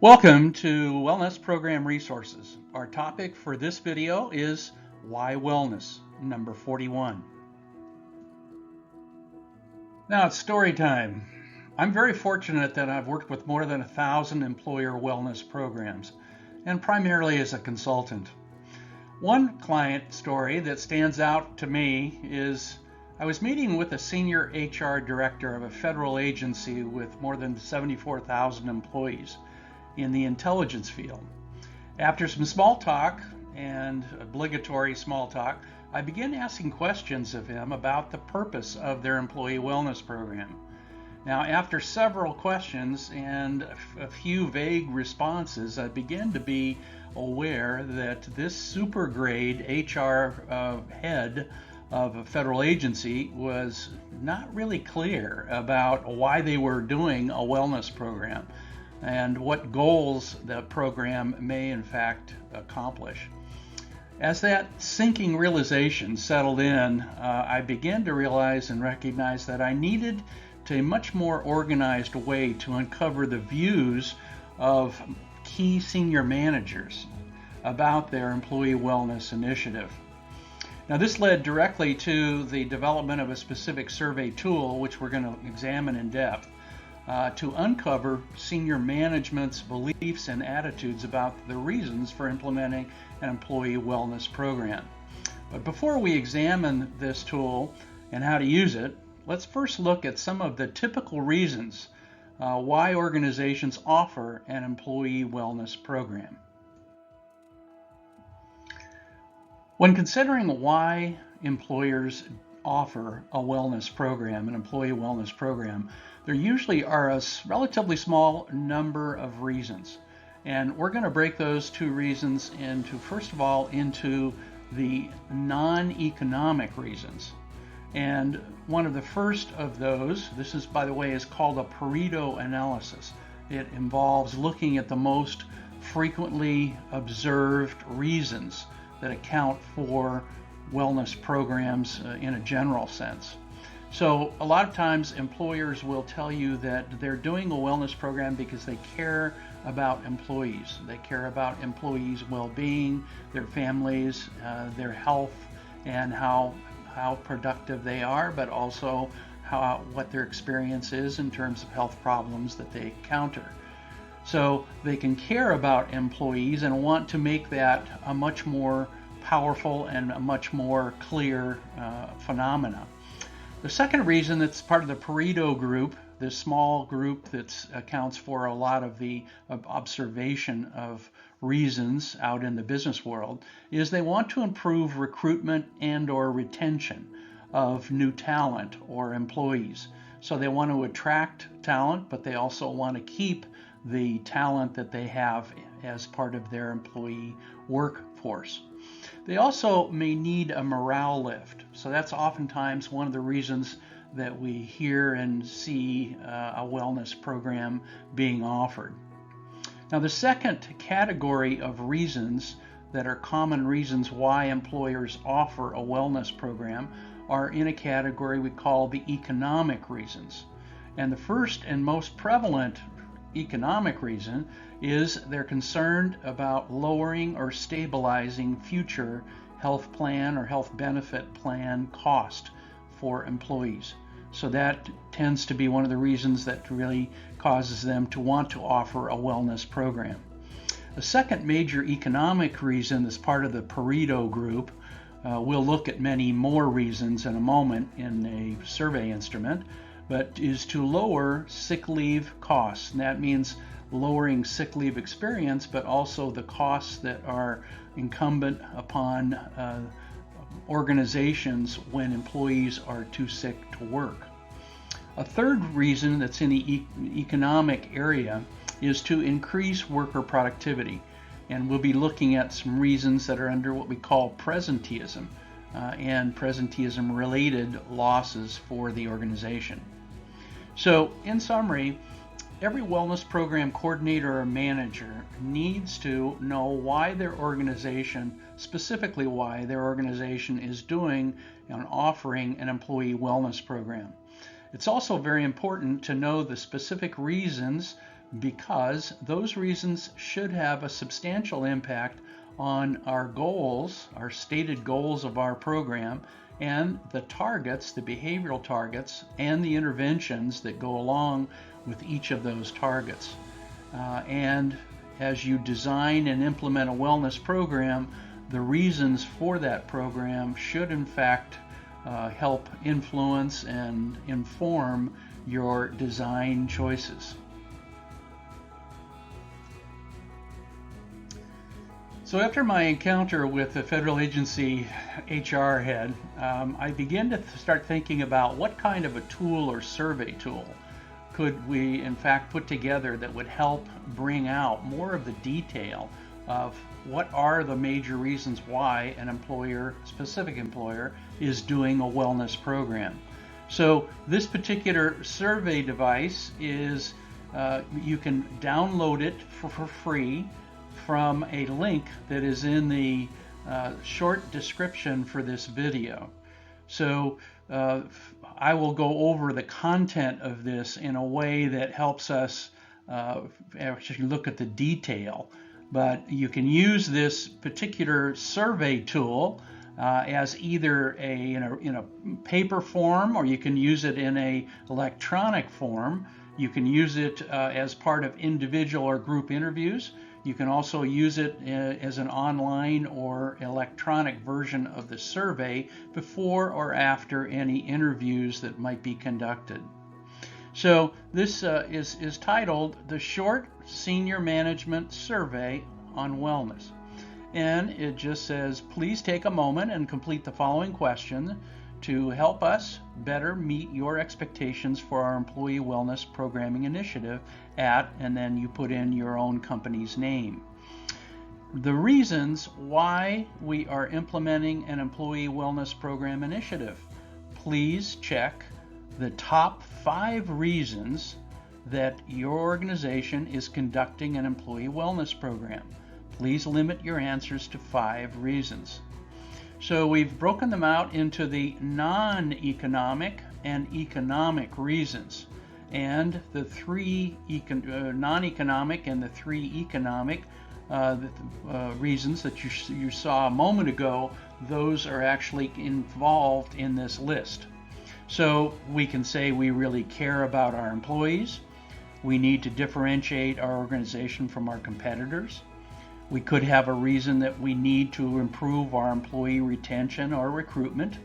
Welcome to Wellness Program Resources. Our topic for this video is Why Wellness, number 41. Now it's story time. I'm very fortunate that I've worked with more than 1,000 employer wellness programs, and primarily as a consultant. One client story that stands out to me is I was meeting with a senior HR director of a federal agency with more than 74,000 employees in the intelligence field. After some small talk and obligatory small talk, I began asking questions of him about the purpose of their employee wellness program. Now, after several questions and a few vague responses, I began to be aware that this super grade HR head of a federal agency was not really clear about why they were doing a wellness program and what goals the program may in fact accomplish. As that sinking realization settled in, I began to realize and recognize that I needed a much more organized way to uncover the views of key senior managers about their employee wellness initiative. Now, this led directly to the development of a specific survey tool, which we're going to examine in depth, to uncover senior management's beliefs and attitudes about the reasons for implementing an employee wellness program. But before we examine this tool and how to use it, let's first look at some of the typical reasons why organizations offer an employee wellness program. When considering why employers offer a wellness program, an employee wellness program, there usually are a relatively small number of reasons. And we're going to break those two reasons into, first of all, into the non-economic reasons. And one of the first of those, this is, by the way, is called a Pareto analysis. It involves looking at the most frequently observed reasons that account for wellness programs in a general sense. So a lot of times employers will tell you that they're doing a wellness program because they care about employees. They care about employees' well-being, their families, their health, and how productive they are, but also what their experience is in terms of health problems that they encounter. So they can care about employees and want to make that a much more powerful and a much more clear phenomena. The second reason that's part of the Pareto group, this small group that accounts for a lot of the observation of reasons out in the business world, is they want to improve recruitment and or retention of new talent or employees. So they want to attract talent, but they also want to keep the talent that they have as part of their employee workforce. They also may need a morale lift. So that's oftentimes one of the reasons that we hear and see a wellness program being offered. Now, the second category of reasons that are common reasons why employers offer a wellness program are in a category we call the economic reasons. And the first and most prevalent economic reason is they're concerned about lowering or stabilizing future health plan or health benefit plan cost for employees. So that tends to be one of the reasons that really causes them to want to offer a wellness program. The second major economic reason that's part of the Pareto group, we'll look at many more reasons in a moment in a survey instrument, but is to lower sick leave costs. And that means lowering sick leave experience, but also the costs that are incumbent upon organizations when employees are too sick to work. A third reason that's in the economic area is to increase worker productivity. And we'll be looking at some reasons that are under what we call presenteeism and presenteeism related losses for the organization. So in summary, every wellness program coordinator or manager needs to know why their organization, specifically why their organization is doing and offering an employee wellness program. It's also very important to know the specific reasons because those reasons should have a substantial impact on our goals, our stated goals of our program, and the targets, the behavioral targets, and the interventions that go along with each of those targets. And as you design and implement a wellness program, the reasons for that program should in fact help influence and inform your design choices. So after my encounter with the federal agency HR head, I began to start thinking about what kind of a tool or survey tool could we in fact put together that would help bring out more of the detail of what are the major reasons why an employer, specific employer, is doing a wellness program. So this particular survey device is, you can download it for free from a link that is in the short description for this video. So I will go over the content of this in a way that helps us actually look at the detail. But you can use this particular survey tool as either in a paper form, or you can use it in a electronic form. You can use it as part of individual or group interviews. You can also use it as an online or electronic version of the survey before or after any interviews that might be conducted. So this is titled The Short Senior Management Survey on Wellness. And it just says, please take a moment and complete the following question to help us better meet your expectations for our employee wellness programming initiative at, and then you put in your own company's name. The reasons why we are implementing an employee wellness program initiative. Please check the top 5 reasons that your organization is conducting an employee wellness program. Please limit your answers to 5 reasons. So we've broken them out into the non-economic and economic reasons. And the 3 non-economic and the 3 economic reasons that you saw a moment ago, those are actually involved in this list. So we can say we really care about our employees. We need to differentiate our organization from our competitors. We could have a reason that we need to improve our employee retention or recruitment.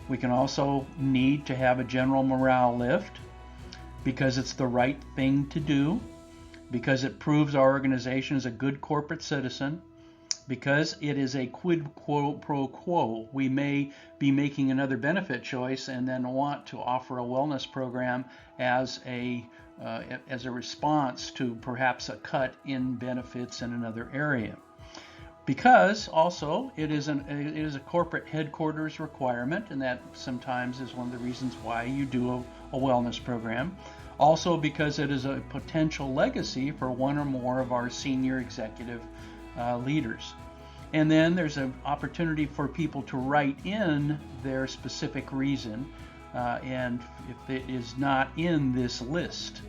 We can also need to have a general morale lift because it's the right thing to do, because it proves our organization is a good corporate citizen, because it is a quid pro quo. We may be making another benefit choice and then want to offer a wellness program as a response to perhaps a cut in benefits in another area. Because also it is a corporate headquarters requirement, and that sometimes is one of the reasons why you do a wellness program. Also because it is a potential legacy for one or more of our senior executive leaders. And then there's an opportunity for people to write in their specific reason, and if it is not in this list.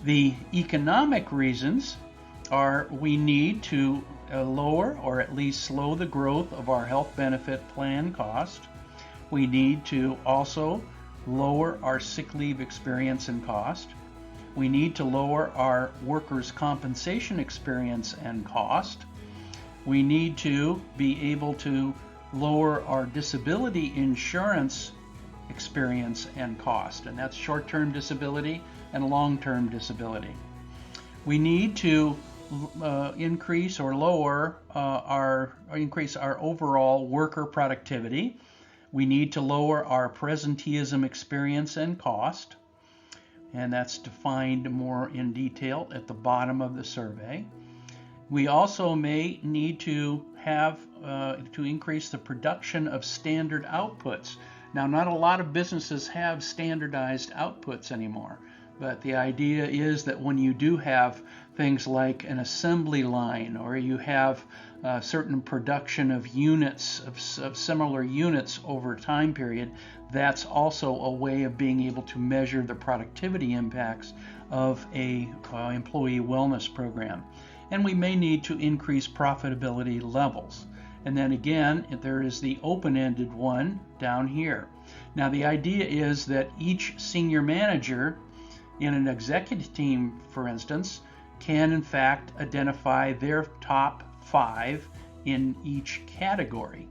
The economic reasons are we need to lower or at least slow the growth of our health benefit plan cost. We need to also lower our sick leave experience and cost. We need to lower our workers' compensation experience and cost. We need to be able to lower our disability insurance experience and cost, and that's short-term disability and long-term disability. We need to increase our overall worker productivity. We need to lower our presenteeism experience and cost, and that's defined more in detail at the bottom of the survey. We also may need to have to increase the production of standard outputs. Now, not a lot of businesses have standardized outputs anymore, but the idea is that when you do have things like an assembly line, or you have certain production of units, of similar units over a time period, that's also a way of being able to measure the productivity impacts of a employee wellness program. And we may need to increase profitability levels. And then again, there is the open-ended one down here. Now the idea is that each senior manager in an executive team, for instance, can in fact identify their top 5 in each category.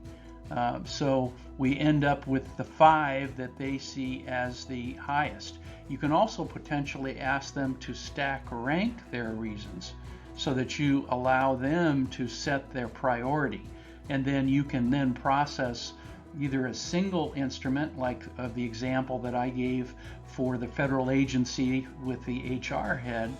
So we end up with the 5 that they see as the highest. You can also potentially ask them to stack rank their reasons so that you allow them to set their priority. And then you can then process either a single instrument, like the example that I gave for the federal agency with the HR head,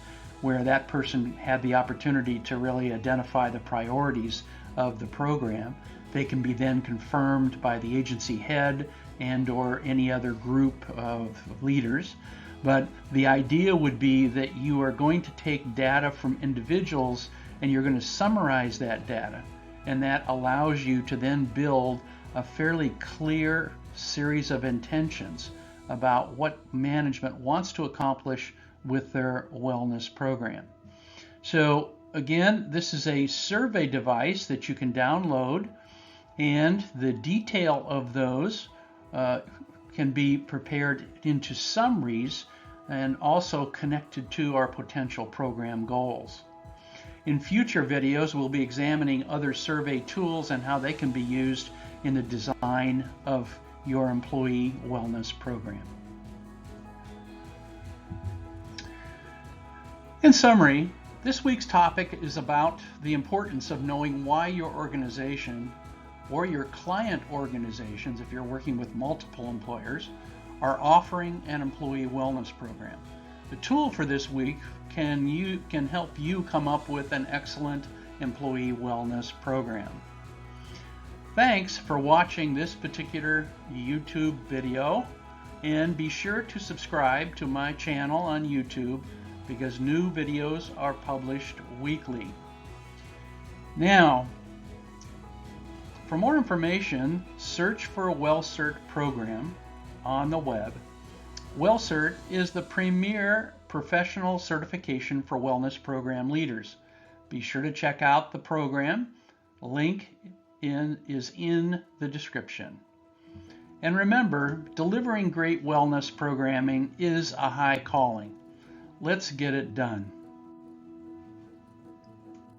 where that person had the opportunity to really identify the priorities of the program. They can be then confirmed by the agency head and or any other group of leaders. But the idea would be that you are going to take data from individuals and you're going to summarize that data. And that allows you to then build a fairly clear series of intentions about what management wants to accomplish with their wellness program. So again, this is a survey device that you can download, and the detail of those can be prepared into summaries and also connected to our potential program goals. In future videos, we'll be examining other survey tools and how they can be used in the design of your employee wellness program. In summary, this week's topic is about the importance of knowing why your organization or your client organizations, if you're working with multiple employers, are offering an employee wellness program. The tool for this week can help you come up with an excellent employee wellness program. Thanks for watching this particular YouTube video, and be sure to subscribe to my channel on YouTube because new videos are published weekly. Now, for more information, search for a WellCert program on the web. WellCert is the premier professional certification for wellness program leaders. Be sure to check out the program. Link is in the description. And remember, delivering great wellness programming is a high calling. Let's get it done.